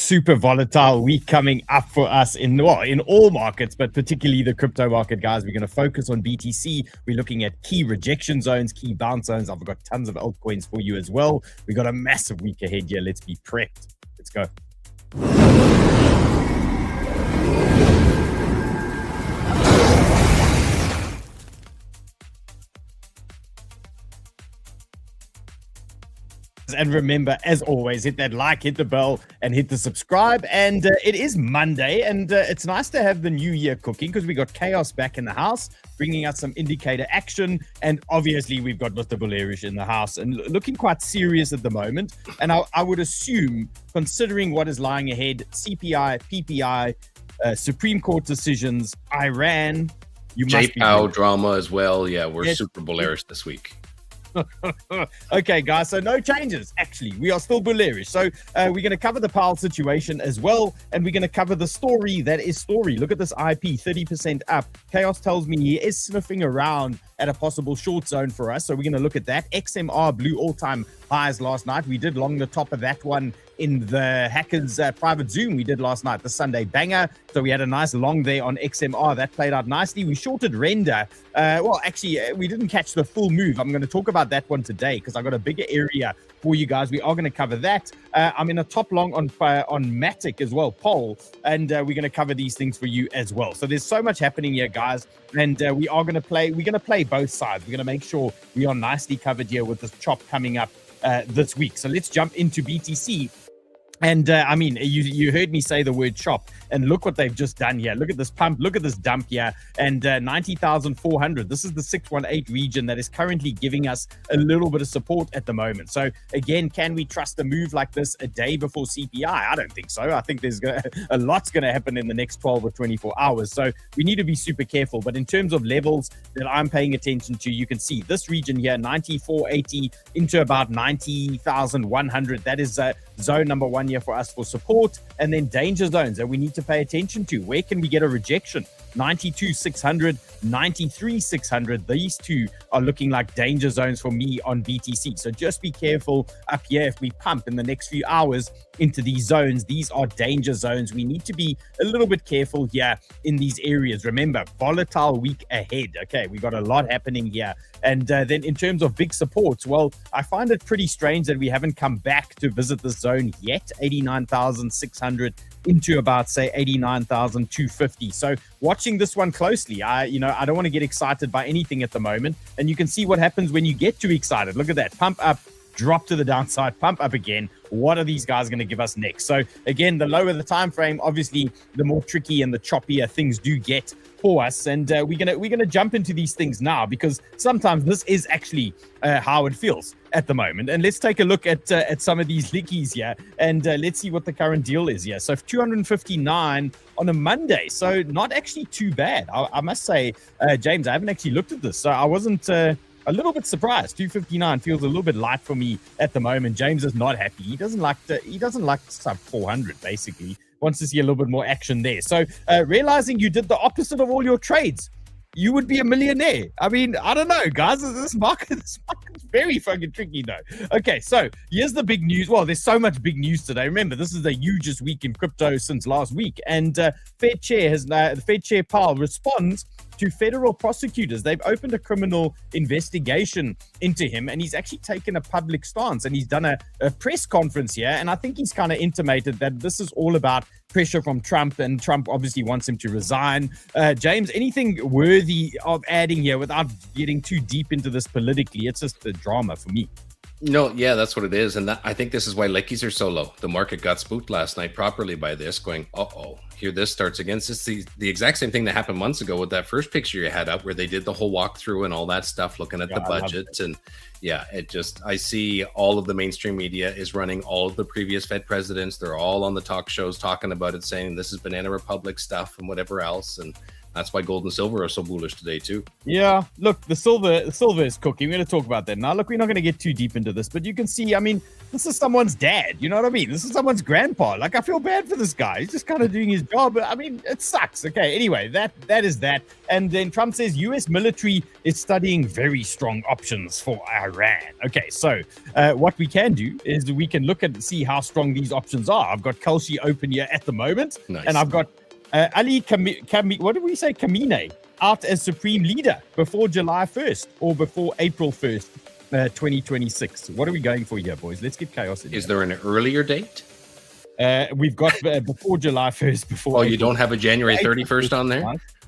super volatile week coming up for us in all markets, but particularly the crypto market, guys. We're going to focus on BTC. We're looking at key rejection zones, key bounce zones. I've got tons of altcoins for you as well. We got a massive week ahead here. Let's be prepped. Let's go. And remember, as always, hit that like, hit the bell, and hit the subscribe. And it is Monday, and it's nice to have the new year cooking because we got chaos back in the house, bringing us some indicator action. And obviously, we've got 𝗏𝗏𝗏 in the house and looking quite serious at the moment. And I would assume, considering what is lying ahead, CPI, PPI, Supreme Court decisions, Iran, 𝗵𝗵𝗿𝗁 drama as well. Yeah, we're super bullish this week. Okay, guys, so no changes. Actually, we are still bullish. So we're going to cover the Powell situation as well, and we're going to cover the story that is story. Look at this IP, 30% up. Chaos tells me he is sniffing around at a possible short zone for us, so we're going to look at that. XMR blew all-time highs last night. We did long the top of that one in the hackers private Zoom we did last night, the Sunday banger. So we had a nice long there on XMR. That played out nicely. We shorted render. Well, actually, we didn't catch the full move. I'm going to talk about that one today because I got a bigger area for you guys. We are going to cover that. I'm in a top long on Matic as well, Pole, and we're going to cover these things for you as well. So there's so much happening here, guys, and we are going to play. We're going to play both sides. We're going to make sure we are nicely covered here with this chop coming up this week. So let's jump into BTC. And I mean, you heard me say the word chop, and look what they've just done here. Look at this pump, look at this dump here, and 90,400. This is the 618 region that is currently giving us a little bit of support at the moment. So again, can we trust a move like this a day before CPI? I don't think so. I think there's a lot's going to happen in the next 12 or 24 hours. So we need to be super careful. But in terms of levels that I'm paying attention to, you can see this region here, 9480 into about 90,100. That is zone number one here for us for support, and then danger zones that we need to pay attention to. Where can we get a rejection? 92,600, 93,600. These two are looking like danger zones for me on BTC. So just be careful up here. If we pump in the next few hours into these zones, these are danger zones. We need to be a little bit careful here in these areas. Remember, volatile week ahead. Okay, we got a lot happening here. And then in terms of big supports, well, I find it pretty strange that we haven't come back to visit this zone yet. 89,600 into about, say, 89,250. So watching this one closely, I don't want to get excited by anything at the moment. And you can see what happens when you get too excited. Look at that. Pump up, drop to the downside, pump up again. What are these guys going to give us next? So again, the lower the time frame, obviously, the more tricky and the choppier things do get for us. And we're gonna jump into these things now, because sometimes this is actually how it feels at the moment. And let's take a look at some of these lickies here, and let's see what the current deal is here. So 259 on a Monday, so not actually too bad. I must say, James, I haven't actually looked at this, so I wasn't a little bit surprised. 259 feels a little bit light for me at the moment. James is not happy. He doesn't like sub 400, basically. Wants to see a little bit more action there. So realizing you did the opposite of all your trades, you would be a millionaire. I mean, I don't know, guys. This market's very fucking tricky, though. Okay, so here's the big news. Well, there's so much big news today. Remember, this is the hugest week in crypto since last week. And Fed Chair the Fed Chair Powell responds to federal prosecutors. They've opened a criminal investigation into him, and he's actually taken a public stance, and he's done a press conference here. And I think he's kind of intimated that this is all about pressure from Trump, and Trump obviously wants him to resign. James, anything worthy of adding here without getting too deep into this politically? It's just a drama for me. No, yeah, that's what it is. And I think this is why lickies are so low. The market got spooked last night properly by this, going, uh-oh, here this starts again. It's the exact same thing that happened months ago with that first picture you had up, where they did the whole walkthrough and all that stuff, looking at the budget. And yeah, I see all of the mainstream media is running all of the previous Fed presidents. They're all on the talk shows talking about it, saying this is Banana Republic stuff and whatever else. And That's why gold and silver are so bullish today too. Yeah, look, the silver is cooking. We're going to talk about that now. Look, we're not going to get too deep into this, but you can see, I mean, this is someone's dad. You know what I mean? This is someone's grandpa. Like, I feel bad for this guy. He's just kind of doing his job. I mean, it sucks. Okay, anyway, that is that. And then Trump says U.S. military is studying very strong options for Iran. Okay, so what we can do is we can look and see how strong these options are. I've got 𝗘𝘅𝗃 open here at the moment. Nice. And I've got what did we say? Khamenei out as supreme leader before July 1st or before April 1st, 2026. What are we going for here, boys? Let's get chaos in. Is there an earlier date? We've got before July 1st, before. Oh, April. you don't have a January 31st on there?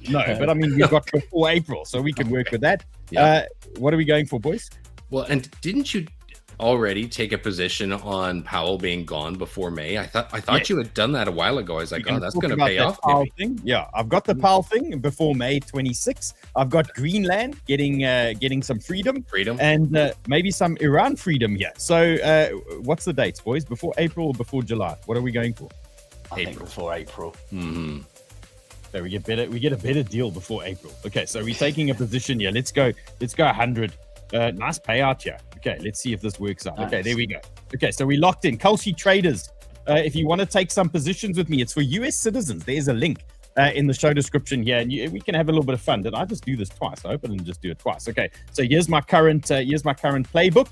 No, but I mean, we've got before April, so we can work with that. Yeah. What are we going for, boys? Well, and didn't you already take a position on Powell being gone before May? I thought you had done that a while ago. I was like, oh, that's going to pay off. Thing. Yeah, I've got the Powell thing before May 26. I've got Greenland getting some freedom, and maybe some Iran freedom here. So, what's the dates, boys? Before April or before July? What are we going for? I think before April. Mm-hmm. So we get a better deal before April. Okay, so we're taking a position here. Let's go 100. Nice payout here. Okay, let's see if this works out. Okay, there we go. Okay, so we locked in. 𝗘𝘅𝗃 traders, if you want to take some positions with me, it's for US citizens. There's a link in the show description here, and we can have a little bit of fun. Did I just do this twice? I hope I didn't just do it twice. Okay, so here's my current playbook.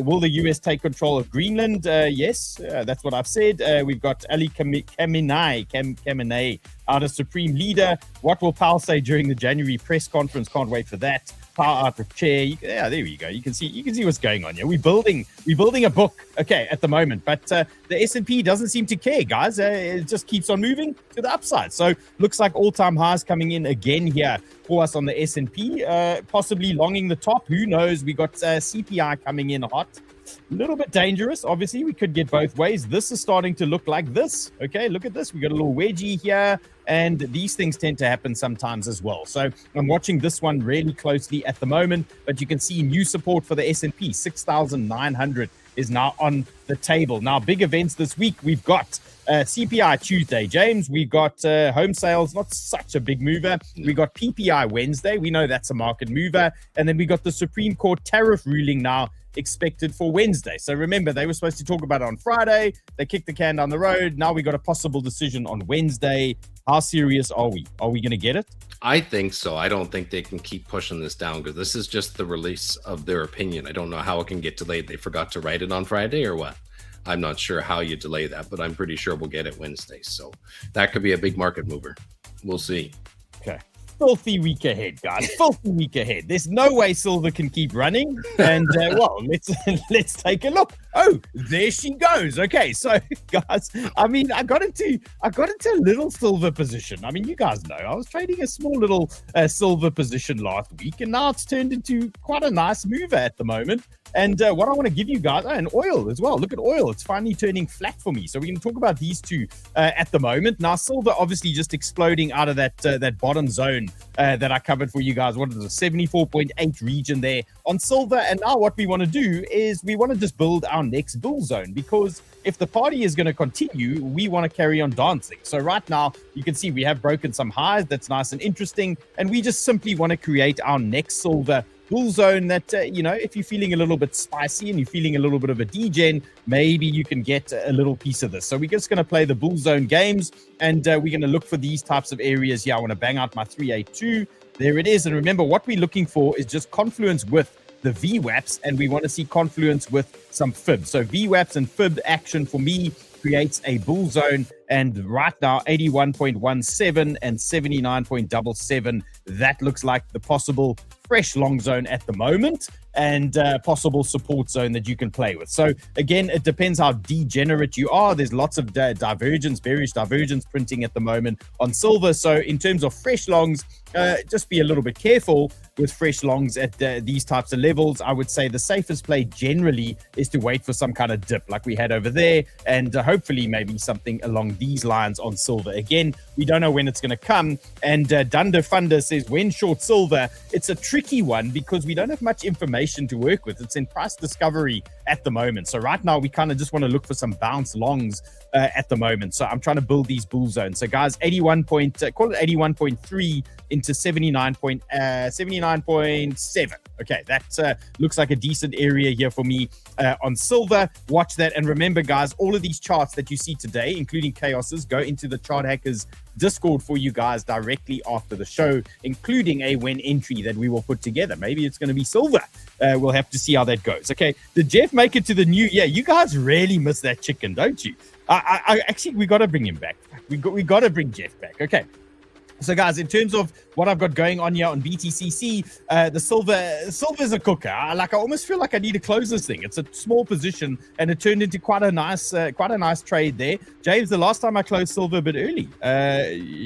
Will the US take control of Greenland? Yes, that's what I've said. We've got Khamenei out as supreme leader. What will Powell say during the January press conference? Can't wait for that. Power out of chair. Yeah, there we go. You can see what's going on here. We're building a book, okay, at the moment, but the S&P doesn't seem to care, guys. It just keeps on moving to the upside. So looks like all-time highs coming in again here for us on the S&P, possibly longing the top. Who knows? We got CPI coming in hot. A little bit dangerous. Obviously, we could get both ways. This is starting to look like this. Okay, look at this. We got a little wedgie here, and these things tend to happen sometimes as well. So I'm watching this one really closely at the moment, but you can see new support for the S&P. 6,900 is now on the table. Now, big events this week. We've got CPI Tuesday, James. We've got home sales, not such a big mover. We got PPI Wednesday. We know that's a market mover. And then we got the Supreme Court tariff ruling now expected for Wednesday. So remember, they were supposed to talk about it on Friday. They kicked the can down the road. Now we got a possible decision on Wednesday. How serious are we? Are we going to get it? I think so. I don't think they can keep pushing this down because this is just the release of their opinion. I don't know how it can get delayed. They forgot to write it on Friday or what? I'm not sure how you delay that, but I'm pretty sure we'll get it Wednesday. So that could be a big market mover. We'll see. Okay. Filthy week ahead, guys. Filthy week ahead. There's no way silver can keep running. And well, let's take a look. Oh, there she goes. Okay, so guys, I mean, I got into a little silver position. I mean, you guys know I was trading a small little silver position last week, and now it's turned into quite a nice mover at the moment. And what I want to give you guys, and oil as well. Look at oil. It's finally turning flat for me. So we're going to talk about these two at the moment. Now, silver obviously just exploding out of that bottom zone that I covered for you guys. What is it? 74.8 region there on silver. And now what we want to do is we want to just build our next bull zone, because if the party is going to continue, we want to carry on dancing. So right now, you can see we have broken some highs. That's nice and interesting. And we just simply want to create our next silver bull zone that, if you're feeling a little bit spicy and you're feeling a little bit of a degen, maybe you can get a little piece of this. So we're just going to play the bull zone games, and we're going to look for these types of areas here. I want to bang out my 382. There it is. And remember, what we're looking for is just confluence with the VWAPs, and we want to see confluence with some fib. So VWAPs and fib action for me creates a bull zone, and right now 81.17 and 79.77, that looks like the possible fresh long zone at the moment, and possible support zone that you can play with. So again, it depends how degenerate you are. There's lots of divergence, bearish divergence printing at the moment on silver. So in terms of fresh longs, just be a little bit careful with fresh longs at these types of levels. I would say the safest play generally is to wait for some kind of dip like we had over there, and hopefully maybe something along these lines on silver. Again, we don't know when it's going to come, and Dunder Funder says, when short silver, it's a tricky one because we don't have much information to work with. It's in price discovery at the moment. So right now we kind of just want to look for some bounce longs at the moment. So I'm trying to build these bull zones. So guys, 81.3 into 79.7. Okay, that looks like a decent area here for me on silver. Watch that. And remember, guys, all of these charts that you see today, including 𝗂𝗧's, go into the Chart Hackers Discord for you guys directly after the show, including a when entry that we will put together. Maybe it's going to be silver. We'll have to see how that goes. Okay, did Jeff make it to the new year? You guys really miss that chicken, don't you? I actually, we got to bring him back. We got to bring Jeff back. Okay. So guys, in terms of what I've got going on here on BTCC, the silver's a cooker. I almost feel like I need to close this thing. It's a small position, and it turned into quite a nice trade there. James, the last time I closed silver a bit early.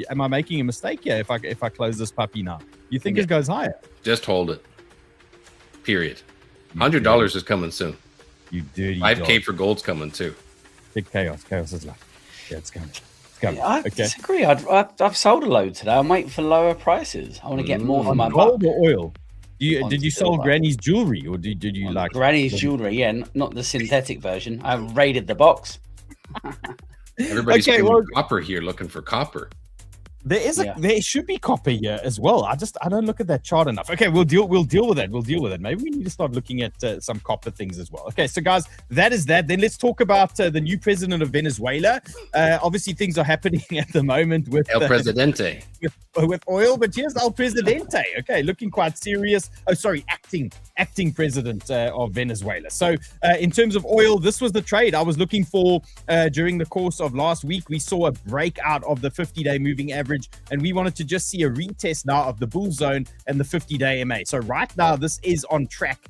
Am I making a mistake here if I close this puppy now? You think it goes higher? Just hold it. Period. $100 is coming soon. You dirty 5K dog. for gold's coming too. Big 𝗂𝗧 is like, yeah, it's coming. Yeah, I disagree. I've sold a load today. I'm waiting for lower prices. I want to get more for my gold buck. or oil. Did you sell Granny's jewelry, or did you like Granny's jewelry? Yeah, not the synthetic version. I raided the box. Everybody's copper here, looking for copper. There should be copper here as well. I don't look at that chart enough. Okay, we'll deal with that. Maybe we need to start looking at some copper things as well. Okay, so guys, that is that. Then let's talk about the new president of Venezuela. Obviously, things are happening at the moment with El Presidente. With oil, but here's El Presidente. Okay, looking quite serious. Oh, sorry, acting president of Venezuela. So in terms of oil, this was the trade I was looking for during the course of last week. We saw a breakout of the 50-day moving average, and we wanted to just see a retest now of the bull zone and the 50-day MA. So right now, this is on track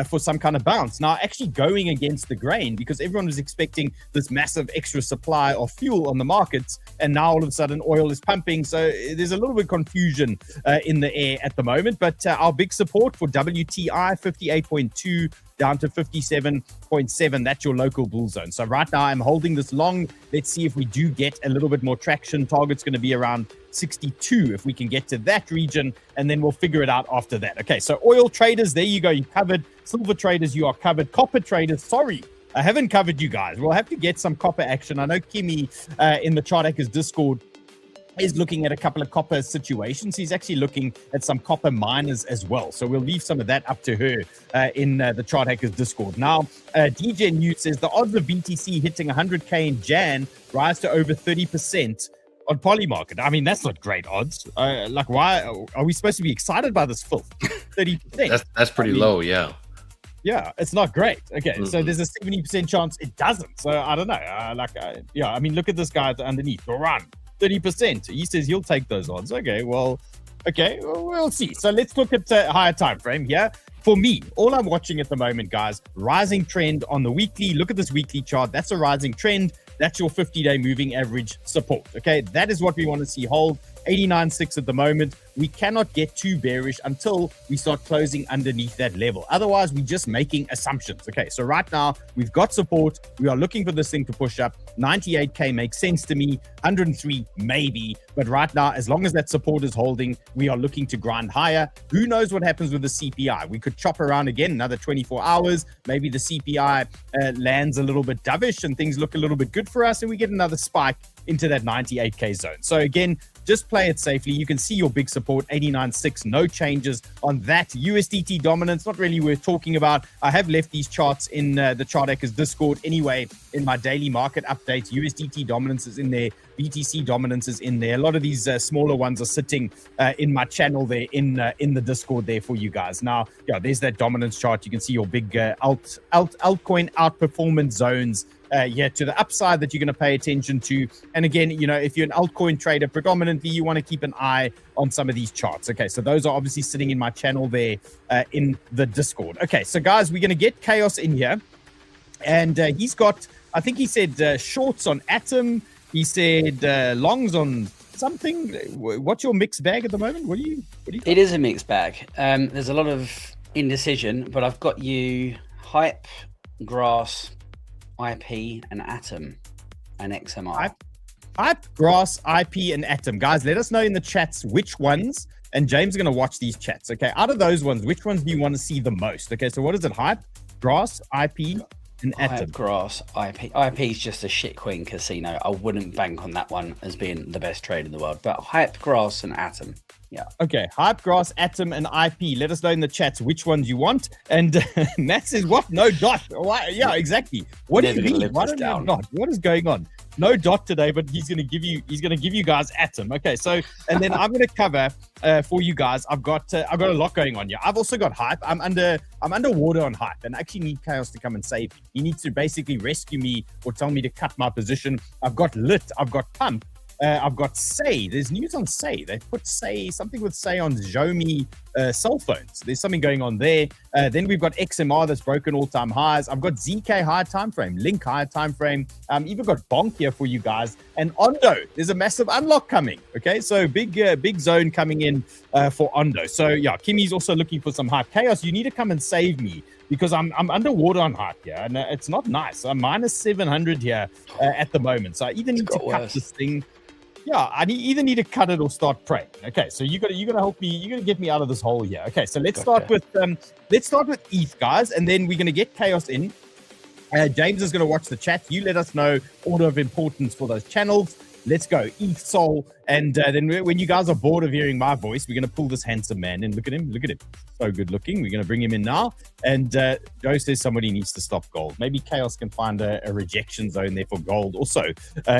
for some kind of bounce. Now, actually going against the grain, because everyone was expecting this massive extra supply of fuel on the markets, and now all of a sudden oil is pumping. So there's a little bit of confusion in the air at the moment. But our big support for WTI, 58.2 down to 57.7. That's your local bull zone. So right now I'm holding this long. Let's see if we do get a little bit more traction. Target's going to be around 62 if we can get to that region, and then we'll figure it out after that. Okay, so oil traders, there you go, you covered. Silver traders, you are covered. Copper traders, sorry, I haven't covered you guys. We'll have to get some copper action. I know Kimmy in the Chart Hackers Discord is looking at a couple of copper situations. He's actually looking at some copper miners as well. So we'll leave some of that up to her in the Chart Hackers Discord. Now, DJ News says the odds of BTC hitting 100K in Jan rise to over 30% on Polymarket. I mean, that's not great odds. Why are we supposed to be excited by this filth? 30%. That's pretty low, yeah. Yeah, it's not great. Okay, so there's a 70% chance it doesn't. So I don't know. I mean, look at this guy underneath. Run 30%. He says he'll take those odds. Okay, we'll see. So let's look at a higher time frame here. For me, all I'm watching at the moment, guys, rising trend on the weekly. Look at this weekly chart. That's a rising trend. That's your 50-day moving average support. Okay, that is what we want to see hold. 89.6 at the moment. We cannot get too bearish until we start closing underneath that level. Otherwise, we're just making assumptions. Okay, so right now, we've got support. We are looking for this thing to push up. 98K makes sense to me. 103, maybe. But right now, as long as that support is holding, we are looking to grind higher. Who knows what happens with the CPI? We could chop around again another 24 hours. Maybe the CPI lands a little bit dovish and things look a little bit good for us, and we get another spike into that 98K zone. So again, just play it safely. You can see your big support, 89.6, no changes on that. USDT dominance, not really worth talking about. I have left these charts in the Chart Hackers Discord anyway in my daily market updates. USDT dominance is in there. BTC dominance is in there. A lot of these smaller ones are sitting in my channel there in the Discord there for you guys. Now, yeah, there's that dominance chart. You can see your big altcoin outperformance zones to the upside that you're going to pay attention to. And again, you know, if you're an altcoin trader, predominantly you want to keep an eye on some of these charts. Okay, so those are obviously sitting in my channel there in the Discord. Okay, so guys, we're going to get 𝗂𝗧 in here, and he's got, I think he said shorts on Atom. He said longs on something. What's your mixed bag at the moment? What do you got? It is a mixed bag. There's a lot of indecision, but I've got you hype, grass, IP, and Atom, and XMR. Hype, grass, IP, and Atom. Guys, let us know in the chats which ones, and James is going to watch these chats. Okay, out of those ones, which ones do you want to see the most? Okay, so what is it? Hype, Grass, IP, and Atom. Grass, IP. IP is just a shitcoin casino. I wouldn't bank on that one as being the best trade in the world. But Hype, Grass, and Atom. Yeah. Okay. Hype, Grass, Atom, and IP. Let us know in the chats which ones you want. And Matt says, what? No dot. Why? Yeah, exactly. What do you mean? Why don't you have dot? What is going on? No dot today, but he's gonna give you guys Atom. Okay, so and then I'm gonna cover for you guys. I've got a lot going on here. I've also got Hype. I'm underwater on Hype, and I actually need Chaos to come and save me. He needs to basically rescue me or tell me to cut my position. I've got Lit. I've got Pump. I've got Say. There's news on Say. They put something with Say on Xiaomi cell phones. There's something going on there. Then we've got XMR that's broken all-time highs. I've got ZK high time frame, Link high time frame. Even got Bonk here for you guys. And Ondo, there's a massive unlock coming. Okay, so big zone coming in for Ondo. So yeah, Kimmy's also looking for some hype. Chaos, you need to come and save me, because I'm underwater on hype here, and it's not nice. I'm minus 700 here at the moment. So I either need to cut this thing. Yeah, I either need to cut it or start praying. Okay, so you're gonna help me. You're gonna get me out of this hole here. Okay, so let's start with ETH, guys, and then we're gonna get Chaos in. James is gonna watch the chat. You let us know order of importance for those channels. Let's go, ETH, Sol, and then when you guys are bored of hearing my voice, we're gonna pull this handsome man in. Look at him, so good looking. We're gonna bring him in now. And Joe says somebody needs to stop gold. Maybe Chaos can find a rejection zone there for gold, also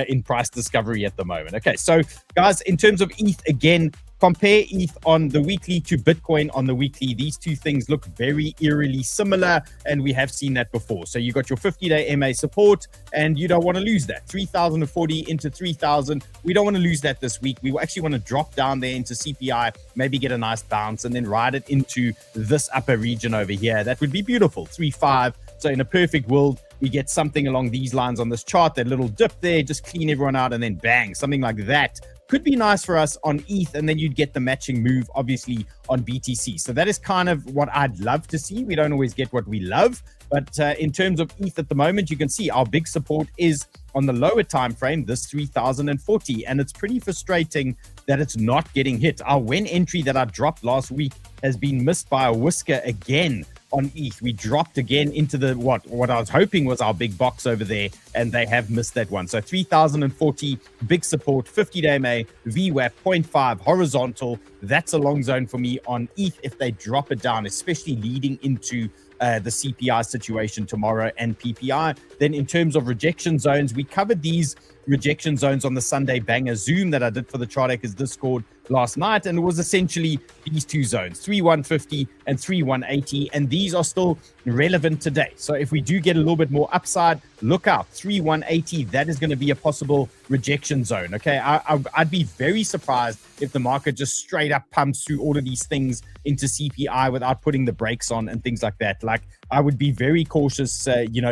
in price discovery at the moment. Okay, so guys, in terms of ETH again, compare ETH on the weekly to Bitcoin on the weekly. These two things look very eerily similar, and we have seen that before. So you got your 50-day MA support, and you don't want to lose that. 3,040 into 3,000. We don't want to lose that this week. We actually want to drop down there into CPI, maybe get a nice bounce, and then ride it into this upper region over here. That would be beautiful. 3.5. So in a perfect world, we get something along these lines on this chart, that little dip there, just clean everyone out, and then bang, something like that. Could be nice for us on ETH, and then you'd get the matching move, obviously, on BTC. So that is kind of what I'd love to see. We don't always get what we love, but in terms of ETH at the moment, you can see our big support is on the lower time frame, this 3,040, and it's pretty frustrating that it's not getting hit. Our when entry that I dropped last week has been missed by a whisker again on ETH. We dropped again into the what I was hoping was our big box over there, and they have missed that one. So 3,040, big support, 50-day MA, VWAP 0.5 horizontal. That's a long zone for me on ETH if they drop it down, especially leading into the CPI situation tomorrow and PPI. Then in terms of rejection zones, we covered these rejection zones on the Sunday banger Zoom that I did for the Chartakers Discord last night, and it was essentially these two zones, 3,150 and 3,180, and these are still relevant today. So if we do get a little bit more upside, look out, 3,180, that is going to be a possible rejection zone. Okay, I'd be very surprised if the market just straight up pumps through all of these things into CPI without putting the brakes on and things like that. Like, I would be very cautious,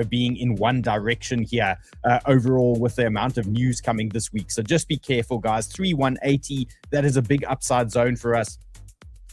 being in one direction here overall with the amount of news coming this week. So just be careful, guys. 3,180, that is a big upside zone for us.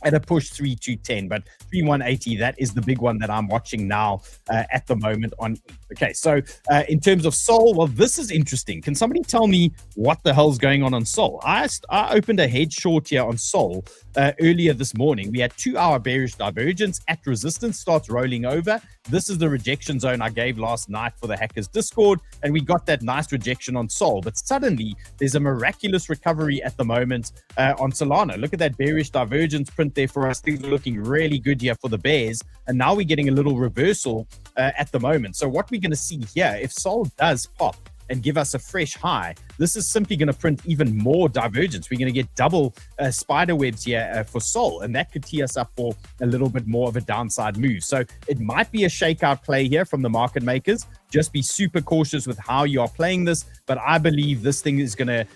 At a push 3,210, but 3,180, that is the big one that I'm watching now at the moment on. Okay, so in terms of Sol, well, this is interesting. Can somebody tell me what the hell's going on Sol? I opened a head short here on Sol earlier this morning. We had 2-hour bearish divergence at resistance, starts rolling over. This is the rejection zone I gave last night for the Hackers Discord, and we got that nice rejection on Sol. But suddenly, there's a miraculous recovery at the moment on Solana. Look at that bearish divergence print there for us. Things are looking really good here for the bears, and now we're getting a little reversal at the moment. So what we're going to see here, if Sol does pop and give us a fresh high, this is simply going to print even more divergence. We're going to get double spider webs here for Sol, and that could tee us up for a little bit more of a downside move. So it might be a shakeout play here from the market makers. Just be super cautious with how you are playing this, but I believe this thing is gonna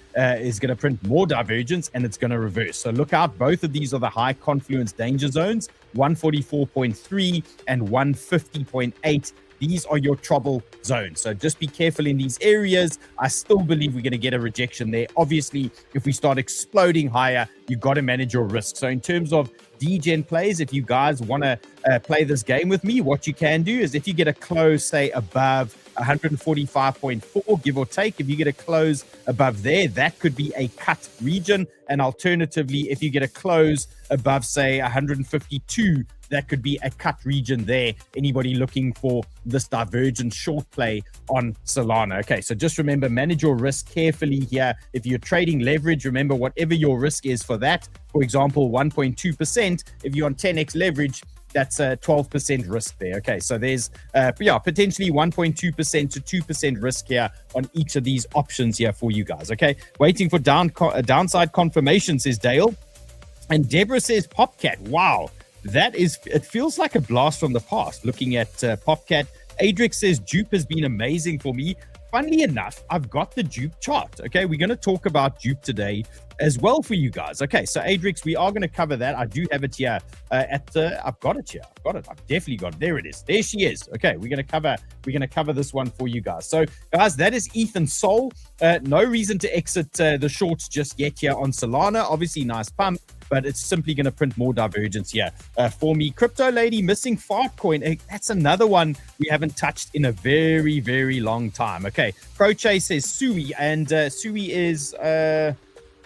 print more divergence, and it's gonna reverse. So look out. Both of these are the high confluence danger zones, 144.3 and 150.8. These are your trouble zones. So just be careful in these areas. I still believe we're going to get a rejection there. Obviously, if we start exploding higher, you got to manage your risk. So in terms of DGen plays, if you guys want to play this game with me, what you can do is if you get a close, say, above 145.4, give or take, if you get a close above there, that could be a cut region. And alternatively, if you get a close above, say, 152 that could be a cut region there. Anybody looking for this divergent short play on Solana. Okay, so just remember, manage your risk carefully here. If you're trading leverage, remember whatever your risk is for that. For example, 1.2%. If you're on 10x leverage, that's a 12% risk there. Okay, so there's potentially 1.2% to 2% risk here on each of these options here for you guys. Okay, waiting for downside confirmation, says Dale. And Deborah says Popcat. Wow, it feels like a blast from the past looking at Popcat. Adrix says Dupe has been amazing for me. Funnily enough, I've got the Dupe chart. Okay, we're going to talk about Dupe today as well for you guys. Okay, so Adrix, we are going to cover that. I do have it here I've got it here. I've definitely got it. There it is. There she is. Okay, we're going to cover this one for you guys. So guys, that is ETH and Sol. No reason to exit the shorts just yet here on Solana. Obviously, nice pump, but it's simply going to print more divergence here for me. Crypto Lady missing Fartcoin. That's another one we haven't touched in a very, very long time. Okay, Proche says Sui, and Sui is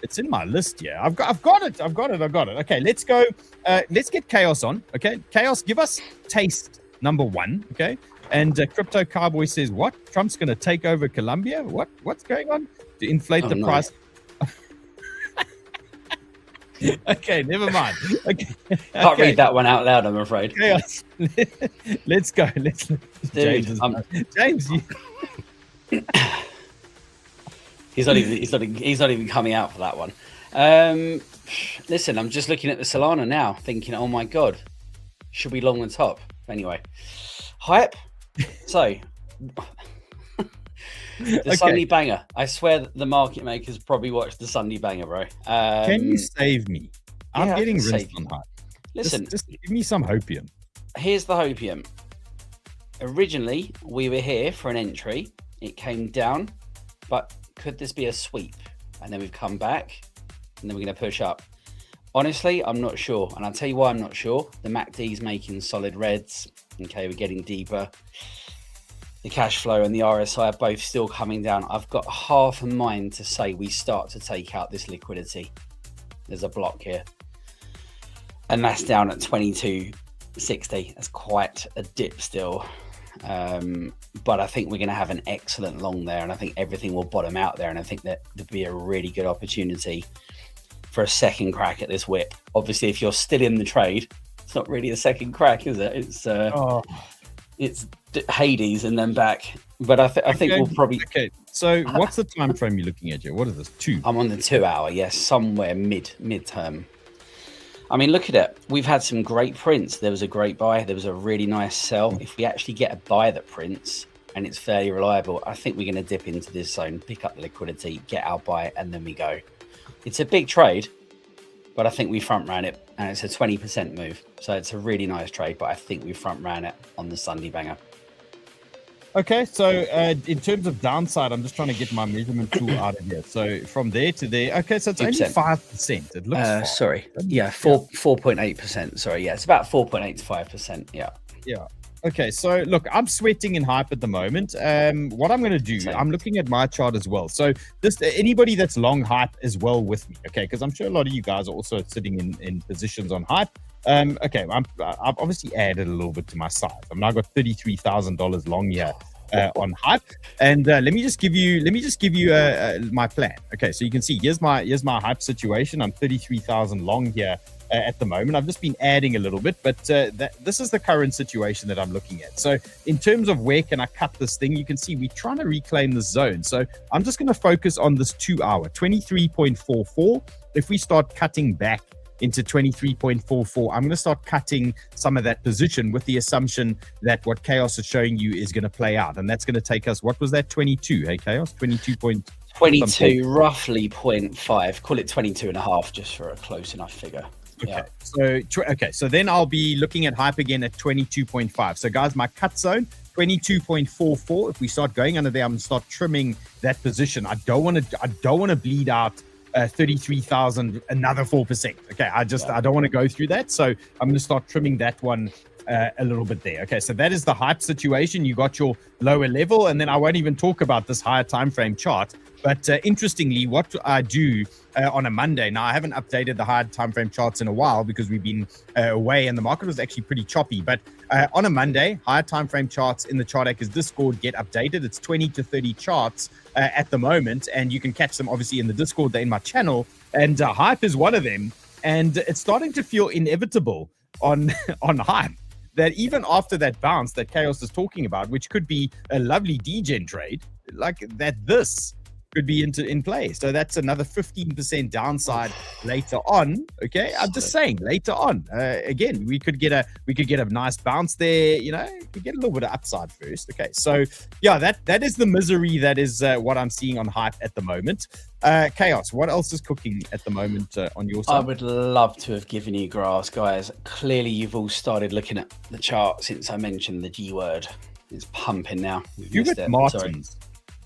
it's in my list here. I've got it. Okay, let's go. Let's get Chaos on. Okay, Chaos, give us taste number 1. Okay, and Crypto Cowboy says what? Trump's going to take over Colombia? What's going on to inflate the price? Okay, never mind. Okay. Can't read that one out loud, I'm afraid. Chaos. Let's go. Dude, James, he's not even coming out for that one. Listen, I'm just looking at the Solana now, thinking, oh my god, should we long the top? Anyway, hype. So the Sunday banger. I swear that the market makers probably watched the Sunday banger, bro. Can you save me? I'm getting rinsed on hype. Listen, just give me some hopium. Here's the hopium. Originally, we were here for an entry. It came down, but could this be a sweep? And then we've come back, and then we're going to push up. Honestly, I'm not sure, and I'll tell you why I'm not sure. The MACD's making solid reds. Okay, we're getting deeper. The cash flow and the RSI are both still coming down. I've got half a mind to say we start to take out this liquidity. There's a block here, and that's down at 22.60. That's quite a dip still. But I think we're going to have an excellent long there, and I think everything will bottom out there, and I think that there'll be a really good opportunity for a second crack at this whip. Obviously, if you're still in the trade, it's not really a second crack, is it? It's Hades and then back. But I think we'll probably... Okay, so what's the time frame you're looking at here? What is this, 2? I'm on the 2 hour, yes, somewhere mid-term. I mean, look at it. We've had some great prints. There was a great buy. There was a really nice sell. If we actually get a buy that prints and it's fairly reliable, I think we're going to dip into this zone, pick up the liquidity, get our buy, and then we go. It's a big trade, but I think we front ran it, and it's a 20% move. So it's a really nice trade, but I think we front ran it on the Sunday banger. Okay, so in terms of downside, I'm just trying to get my measurement tool out of here. So from there to there, okay, so it's 2%. only 5%. It looks sorry, yeah, 4.8%. Sorry, yeah, it's about 4.8 to 5%. Yeah. Okay, so look, I'm sweating in hype at the moment. What I'm going to do, I'm looking at my chart as well. So this anybody that's long hype as well with me, okay, because I'm sure a lot of you guys are also sitting in positions on hype. Okay, I've obviously added a little bit to my size. I've now got $33,000 long here on hype, and let me just give you my plan. Okay, so you can see here's my hype situation. I'm 33,000 long here at the moment. I've just been adding a little bit, but this is the current situation that I'm looking at. So in terms of where can I cut this thing, you can see we're trying to reclaim this zone. So I'm just going to focus on this 2 hour 23.44. If we start cutting back into 23.44, I'm going to start cutting some of that position with the assumption that what Chaos is showing you is going to play out, and that's going to take us, what was that, 22, hey Chaos? 22, roughly 0.5, call it 22.5 just for a close enough figure. Okay, yeah. So then I'll be looking at hype again at 22.5. So guys, my cut zone 22.44. If we start going under there, I'm going to start trimming that position. I don't want to bleed out 33,000, another 4%. Okay, I don't want to go through that. So I'm going to start trimming that one a little bit there. Okay, so that is the hype situation. You got your lower level, and then I won't even talk about this higher time frame chart. But interestingly, what I do on a Monday, now I haven't updated the higher time frame charts in a while because we've been away and the market was actually pretty choppy. But on a Monday, higher time frame charts in the Chartacres Discord get updated. It's 20 to 30 charts at the moment, and you can catch them obviously in the Discord. They're in my channel, and hype is one of them. And it's starting to feel inevitable on hype that even after that bounce that Chaos is talking about, which could be a lovely degen trade, like that, this could be in play. So that's another 15% downside later on. Okay, I'm just saying later on. Again, we could get a nice bounce there. You know, we get a little bit of upside first. Okay, so yeah, that is the misery. That is what I'm seeing on hype at the moment. Chaos, what else is cooking at the moment on your side? I would love to have given you grass, guys. Clearly, you've all started looking at the chart since I mentioned the G word. It's pumping now. You at Martins.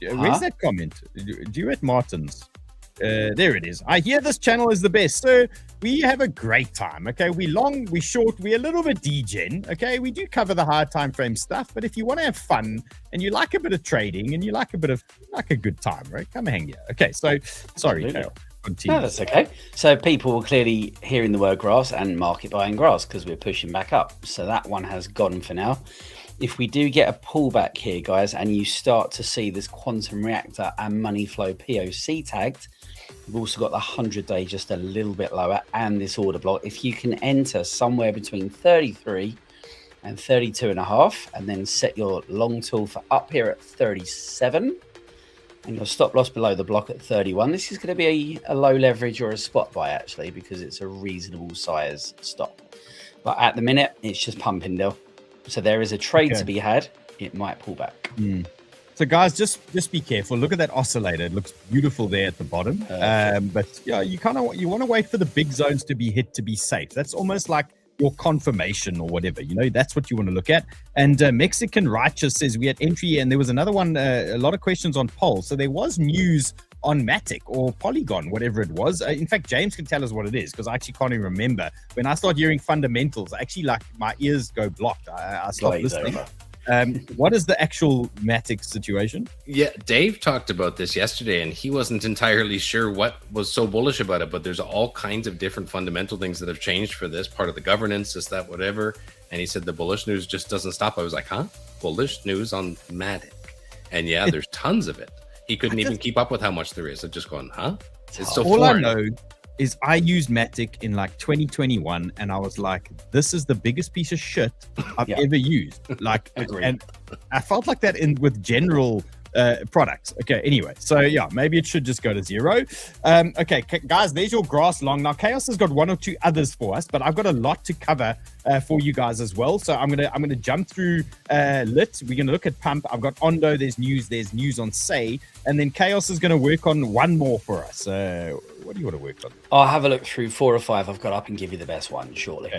Where's that comment? Do you at Martins? There it is. I hear this channel is the best. So we have a great time. Okay, we long, we short, we a little bit degen. Okay, we do cover the higher time frame stuff. But if you want to have fun and you like a bit of trading and you like a bit of a good time, right? Come hang here. Okay, so sorry, Kale. Continue. No, that's okay. So people were clearly hearing the word grass and market buying grass because we're pushing back up. So that one has gone for now. If we do get a pullback here, guys, and you start to see this quantum reactor and money flow POC tagged, we've also got the 100-day just a little bit lower and this order block. If you can enter somewhere between 33 and 32.5 and then set your long tool for up here at 37 and your stop loss below the block at 31, this is going to be a low leverage or a spot buy actually, because it's a reasonable size stop. But at the minute, it's just pumping still. So there is a trade to be had. It might pull back. So guys, just be careful. Look at that oscillator. It looks beautiful there at the bottom. But yeah, you want to wait for the big zones to be hit to be safe. That's almost like your confirmation or whatever. You know, that's what you want to look at. And Mexican Righteous says we had entry, and there was another one. A lot of questions on Pulse. So there was news on Matic or Polygon, whatever it was. In fact, James can tell us what it is because I actually can't even remember. When I start hearing fundamentals, actually, like, my ears go blocked. I stop listening. What is the actual Matic situation? Yeah, Dave talked about this yesterday, and he wasn't entirely sure what was so bullish about it, but there's all kinds of different fundamental things that have changed for this part of the governance, this, that, whatever. And he said the bullish news just doesn't stop. I was like, huh? Bullish news on Matic. And yeah, there's tons of it. He couldn't even keep up with how much there is. I'm just going, huh? It's so all I know is I used Matic in like 2021, and I was like, this is the biggest piece of shit I've ever used. Like, and I felt like that with general products. Okay, anyway, so yeah, maybe it should just go to zero. Okay, guys, there's your grass long. Now Chaos has got one or two others for us, but I've got a lot to cover for you guys as well. So I'm gonna jump through lit. We're gonna look at pump. I've got Ondo. There's news on Say, and then Chaos is gonna work on one more for us. What do you want to work on? I'll have a look through 4 or 5 I've got up and give you the best one shortly.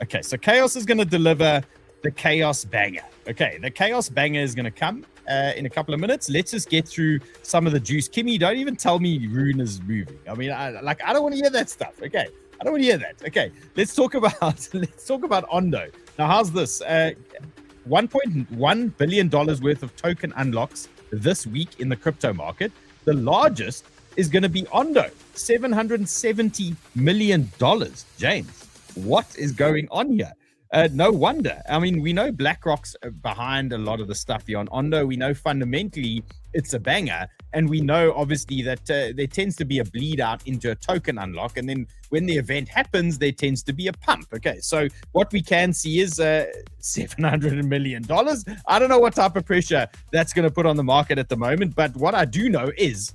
Okay. So Chaos is gonna deliver the Chaos Banger. Okay, the Chaos Banger is gonna come in a couple of minutes. Let's just get through some of the juice. Kimmy, don't even tell me Rune is moving. I mean, I don't want to hear that stuff. Okay, I don't want to hear that. Okay, let's talk about Ondo. Now, how's this? $1.1 billion worth of token unlocks this week in the crypto market. The largest is going to be Ondo, $770 million. James, what is going on here? No wonder. I mean, we know BlackRock's behind a lot of the stuff here on Ondo. We know fundamentally it's a banger. And we know, obviously, that there tends to be a bleed out into a token unlock. And then when the event happens, there tends to be a pump. Okay, so what we can see is $700 million. I don't know what type of pressure that's going to put on the market at the moment. But what I do know is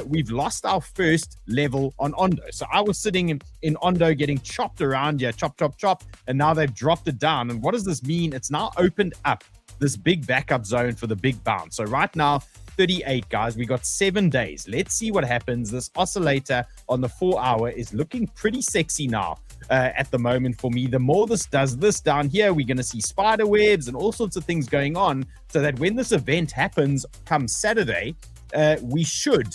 we've lost our first level on Ondo. So I was sitting in Ondo getting chopped around here, chop. And now they've dropped it down. And what does this mean? It's now opened up this big backup zone for the big bounce. So right now, 38, guys, we got 7 days. Let's see what happens. This oscillator on the 4-hour is looking pretty sexy now at the moment for me. The more this does this down here, we're going to see spider webs and all sorts of things going on, so that when this event happens come Saturday, we should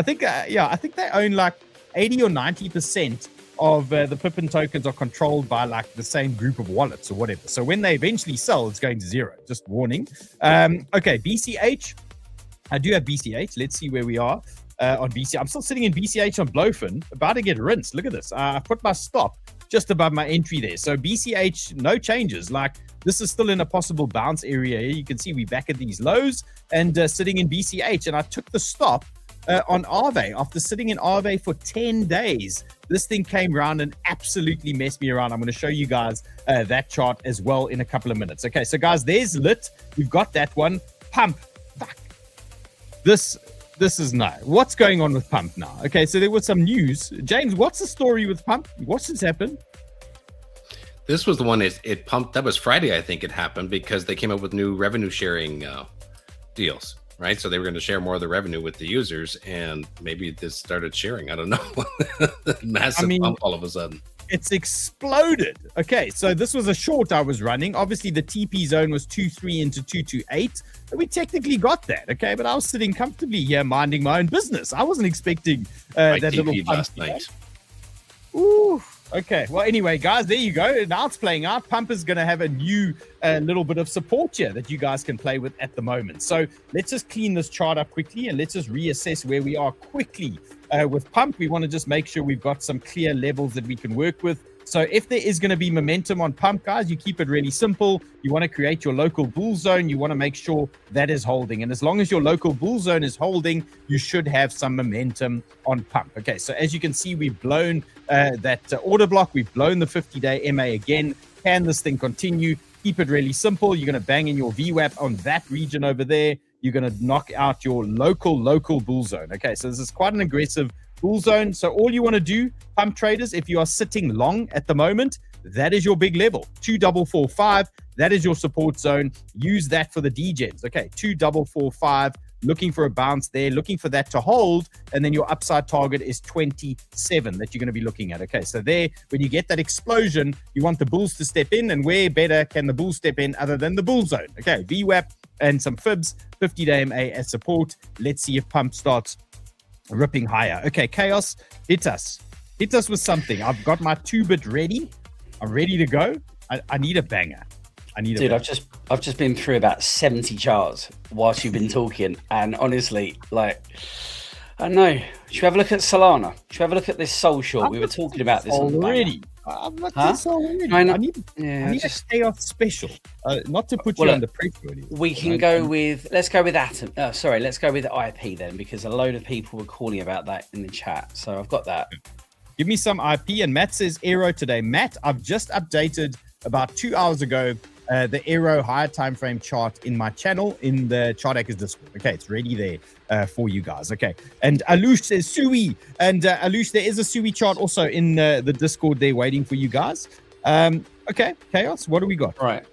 I think they own like 80 or 90% of the Pippin tokens are controlled by like the same group of wallets or whatever. So when they eventually sell, it's going to zero. Just warning. Okay, BCH. I do have BCH. Let's see where we are on BCH. I'm still sitting in BCH on Blowfin, about to get rinsed. Look at this. I put my stop just above my entry there. So BCH, no changes. Like this is still in a possible bounce area here. You can see we back at these lows and sitting in BCH. And I took the stop on 𝗂𝗵 after sitting in 𝗂𝗵 for 10 days. This thing came around and absolutely messed me around. I'm going to show you guys that chart as well in a couple of minutes. Okay, so guys, there's lit. We've got that one. Pump. Fuck. This This is no. What's going on with Pump now? Okay, so there was some news. James, what's the story with Pump? What's just happened? This was the one it pumped. That was Friday, I think it happened, because they came up with new revenue sharing deals, right? So they were going to share more of the revenue with the users, and maybe this started sharing. I don't know. Massive pump all of a sudden. It's exploded. Okay, so this was a short I was running. Obviously, the TP zone was 2.3 into 2.28. We technically got that, okay? But I was sitting comfortably here minding my own business. I wasn't expecting that little pump last night. Ooh. Okay, well, anyway, guys, there you go. Now it's playing out. Pump is going to have a new little bit of support here that you guys can play with at the moment. So let's just clean this chart up quickly and let's just reassess where we are quickly with Pump. We want to just make sure we've got some clear levels that we can work with. So if there is going to be momentum on Pump, guys, you keep it really simple. You want to create your local bull zone. You want to make sure that is holding. And as long as your local bull zone is holding, you should have some momentum on Pump. Okay, so as you can see, we've blown that order block. We've blown the 50-day MA again. Can this thing continue? Keep it really simple. You're going to bang in your VWAP on that region over there. You're going to knock out your local bull zone. Okay, so this is quite an aggressive bull zone. So all you want to do, Pump traders, if you are sitting long at the moment, that is your big level, 2445. That is your support zone. Use that for the degens. Okay, 2445. Looking for a bounce there, looking for that to hold, and then your upside target is 27 that you're going to be looking at. Okay, so there, when you get that explosion, you want the bulls to step in, and where better can the bulls step in other than the bull zone? Okay, VWAP and some fibs, 50-day MA as support. Let's see if Pump starts ripping higher. Okay, Chaos, hit us with something. I've got my 2-bit ready. I'm ready to go. I need a banger. Dude, I've just been through about 70 charts whilst you've been talking, and honestly, like, I don't know. Should we have a look at Solana? Should we have a look at this Soul Short? We were talking about this already. I'm not this already. I need a chaos special. Not to put you under pressure. We can go with. Let's go with Atom. Let's go with IP then, because a load of people were calling about that in the chat. So I've got that. Give me some IP. And Matt says Aero today. Matt, I've just updated about 2 hours ago the Aero higher time frame chart in my channel in the Charthackers Discord. Okay, it's ready there for you guys. Okay, and Alush says Sui, and Alush, there is a Sui chart also in the Discord there waiting for you guys. Okay, Chaos, what do we got? Right,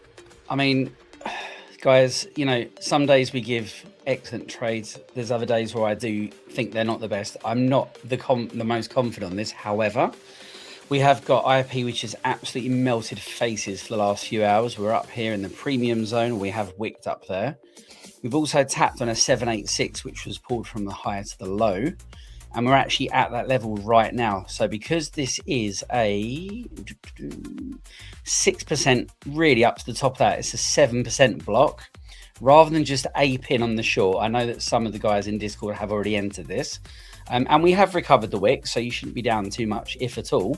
I mean, guys, you know, some days we give excellent trades. There's other days where I do think they're not the best. I'm not the most confident on this. However, we have got IP, which has absolutely melted faces for the last few hours. We're up here in the premium zone. We have wicked up there. We've also tapped on a 786, which was pulled from the high to the low. And we're actually at that level right now. So because this is a 6% really up to the top of that, it's a 7% block. Rather than just a pin on the short, I know that some of the guys in Discord have already entered this. And we have recovered the wick, so you shouldn't be down too much, if at all.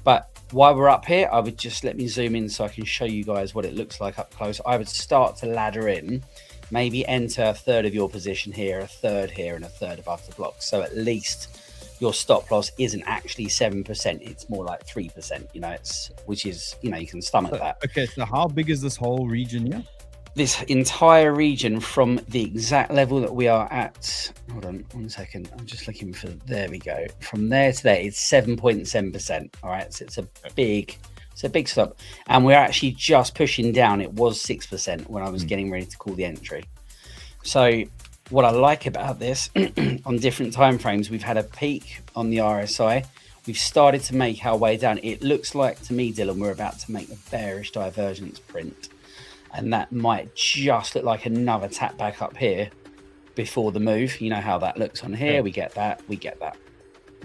But while we're up here, I would just let me zoom in so I can show you guys what it looks like up close. I would start to ladder in, maybe enter a third of your position here, a third here, and a third above the block. So at least your stop loss isn't actually 7%. It's more like 3%, you know, which is, you know, you can stomach that. Okay, so how big is this whole region here? This entire region from the exact level that we are at, hold on 1 second, I'm just looking for, there we go. From there to there, it's 7.7%. All right, so it's a big stop. And we're actually just pushing down. It was 6% when I was getting ready to call the entry. So what I like about this, on different time frames, we've had a peak on the RSI. We've started to make our way down. It looks like to me, Dylan, we're about to make a bearish divergence print. And that might just look like another tap back up here before the move. You know how that looks on here. We get that.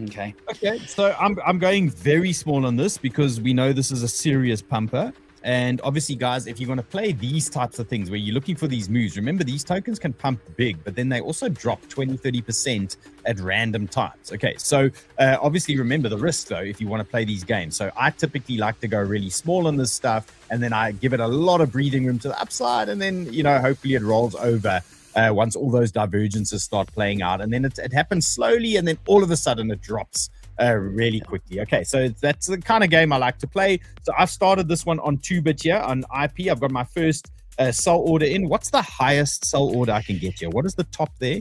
Okay. Okay. So I'm going very small on this because we know this is a serious pumper. And obviously, guys, if you're going to play these types of things where you're looking for these moves, remember these tokens can pump big, but then they also drop 20-30% at random times. Okay, so obviously remember the risk though if you want to play these games. So I typically like to go really small on this stuff, and then I give it a lot of breathing room to the upside, and then, you know, hopefully it rolls over once all those divergences start playing out, and then it happens slowly, and then all of a sudden it drops really quickly. Okay, so that's the kind of game I like to play. So I've started this one on 2-bit here on IP. I've got my first sell order in. What's the highest sell order I can get here? What is the top there?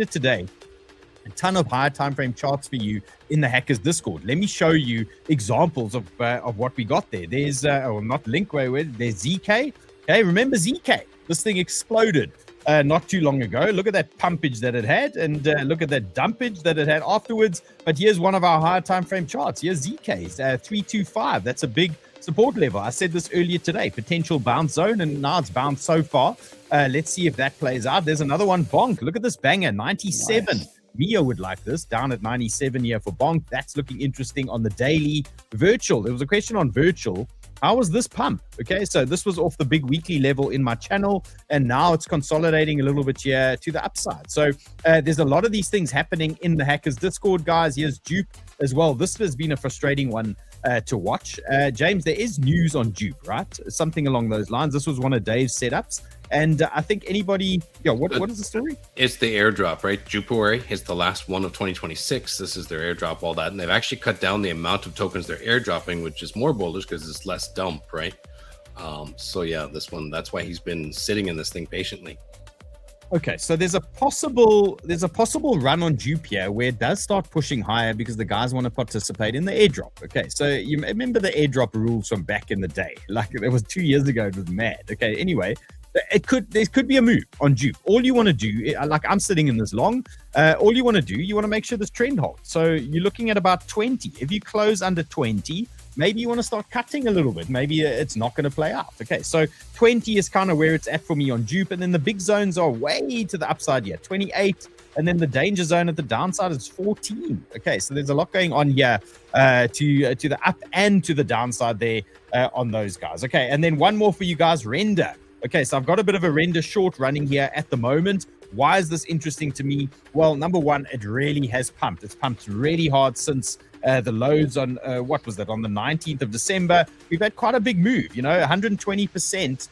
later today a ton of higher time frame charts for you in the Hackers Discord. Let me show you examples of what we got there. There's not Linkway, there's ZK. Okay, remember ZK? This thing exploded not too long ago. Look at that pumpage that it had, and look at that dumpage that it had afterwards. But here's one of our higher time frame charts. Here's ZK's 325. That's a big support level. I said this earlier today, potential bounce zone, and now it's bounced so far. Let's see if that plays out. There's another one, Bonk. Look at this banger, 97. Nice. Mio would like this, down at 97 here for Bonk. That's looking interesting on the daily. Virtual, there was a question on Virtual. How was this pump? Okay, so this was off the big weekly level in my channel, and now it's consolidating a little bit here to the upside. So there's a lot of these things happening in the Hackers Discord, guys. Here's Dupe as well. This has been a frustrating one to watch. James, there is news on Dupe, right? Something along those lines. This was one of Dave's setups. And I think anybody, what is the story? It's the airdrop, right? 𝗵𝗆𝗆 is the last one of 2026. This is their airdrop, all that. And they've actually cut down the amount of tokens they're airdropping, which is more bullish because it's less dump, right? So yeah, this one, that's why he's been sitting in this thing patiently. Okay, so there's a possible run on Dupe here where it does start pushing higher because the guys want to participate in the airdrop. Okay, so you remember the airdrop rules from back in the day? Like it was 2 years ago, it was mad. Okay, anyway, there could be a move on Dupe. All you want to do, like I'm sitting in this long, all you want to do, you want to make sure this trend holds. So you're looking at about 20. If you close under 20, maybe you want to start cutting a little bit. Maybe it's not going to play out. Okay, so 20 is kind of where it's at for me on Dupe. And then the big zones are way to the upside here, 28. And then the danger zone at the downside is 14. Okay, so there's a lot going on here to the up and to the downside there on those guys. Okay, and then one more for you guys, Render. Okay, so I've got a bit of a Render short running here at the moment. Why is this interesting to me? Well, number one, it really has pumped. It's pumped really hard since the lows on, what was that, on the 19th of December. We've had quite a big move, 120%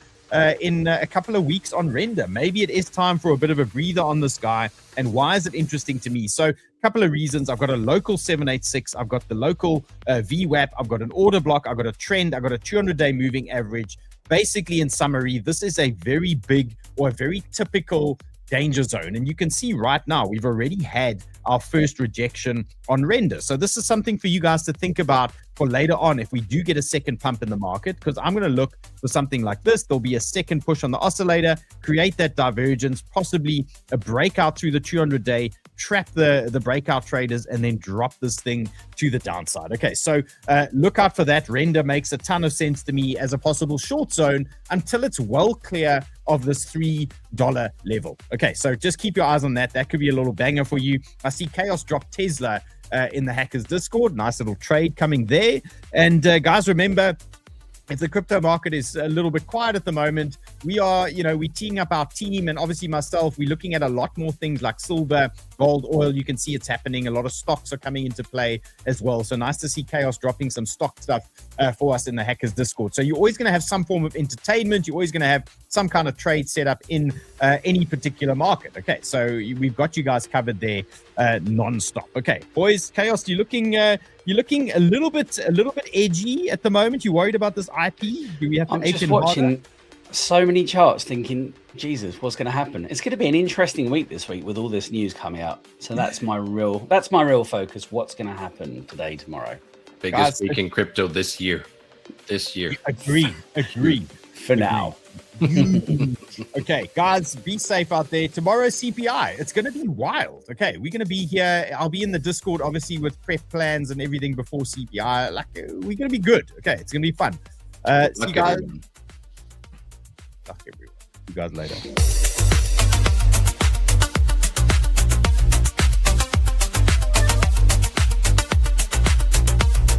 in a couple of weeks on Render. Maybe it is time for a bit of a breather on this guy. And why is it interesting to me? So a couple of reasons. I've got a local 786. I've got the local VWAP. I've got an order block. I've got a trend. I've got a 200-day moving average. Basically, in summary, this is a very big or a very typical danger zone. And you can see right now, we've already had our first rejection on Render. So this is something for you guys to think about for later on if we do get a second pump in the market, because I'm going to look for something like this. There'll be a second push on the oscillator, create that divergence, possibly a breakout through the 200-day, trap the breakout traders, and then drop this thing to the downside. Okay, so look out for that. Render makes a ton of sense to me as a possible short zone until it's well clear of this $3 level. Okay, so just keep your eyes on that. That could be a little banger for you. I see Chaos drop Tesla in the Hackers Discord. Nice little trade coming there. And guys, remember, if the crypto market is a little bit quiet at the moment, we are, we're teeing up our team, and obviously myself, we're looking at a lot more things like silver, gold, oil. You can see it's happening. A lot of stocks are coming into play as well. So nice to see Chaos dropping some stock stuff for us in the Hackers Discord. So you're always going to have some form of entertainment. You're always going to have some kind of trade set up in any particular market. Okay, so we've got you guys covered there non-stop. Okay, boys, Chaos, you're looking a little bit edgy at the moment. You worried about this IP? Do we have to I'm just watching so many charts thinking, Jesus, what's going to happen? It's going to be an interesting week this week with all this news coming out. So that's my real focus. What's going to happen today, tomorrow? Biggest week in crypto this year. Agree. For now. Okay, guys, be safe out there. Tomorrow, CPI. It's going to be wild. Okay, we're going to be here. I'll be in the Discord, obviously, with prep plans and everything before CPI. Like, we're going to be good. Okay, it's going to be fun. See you guys. Luck everyone. See you guys later.